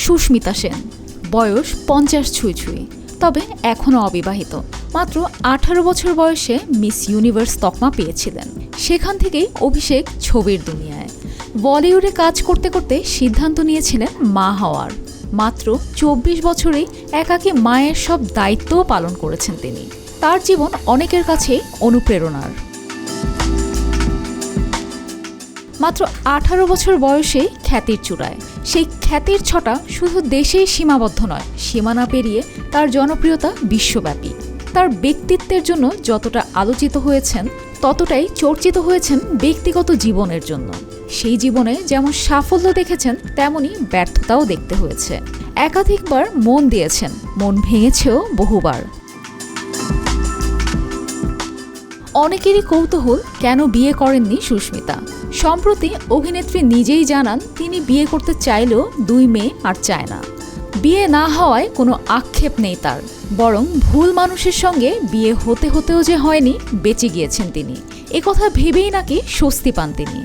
সুস্মিতা সেন, বয়স 50 ছুঁই ছুঁই, তবে এখনও অবিবাহিত। মাত্র 18 বছর বয়সে মিস ইউনিভার্স তকমা পেয়েছিলেন। সেখান থেকেই অভিষেক ছবির দুনিয়ায়। বলিউডে কাজ করতে করতে সিদ্ধান্ত নিয়েছিলেন মা হওয়ার। মাত্র 24 বছরেই একাকী মায়ের সব দায়িত্বও পালন করেছেন তিনি। তার জীবন অনেকের কাছে অনুপ্রেরণার। মাত্র 18 বছর বয়সেই খ্যাতির চূড়ায়। সেই খ্যাতির ছটা শুধু দেশেই সীমাবদ্ধ নয়, সীমানা পেরিয়ে তার জনপ্রিয়তা বিশ্বব্যাপী। তার ব্যক্তিত্বের জন্য যতটা আলোচিত হয়েছেন, ততটাই চর্চিত হয়েছেন ব্যক্তিগত জীবনের জন্য। সেই জীবনে যেমন সাফল্য দেখেছেন, তেমনি ব্যর্থতাও দেখতে হয়েছে। একাধিকবার মন দিয়েছেন, মন ভেঙেছেও বহুবার। অনেকেরই কৌতূহল, কেন বিয়ে করেননি সুস্মিতা। সম্প্রতি অভিনেত্রী নিজেই জানান তিনি বিয়ে করতে চাইলেও 2 মেয়ে আর চায় না। বিয়ে না হওয়ায় কোনো আক্ষেপ নেই তার, বরং ভুল মানুষের সঙ্গে বিয়ে হতে হতেও যে হয়নি, বেঁচে গিয়েছেন তিনি। একথা ভেবেই নাকি স্বস্তি পান তিনি।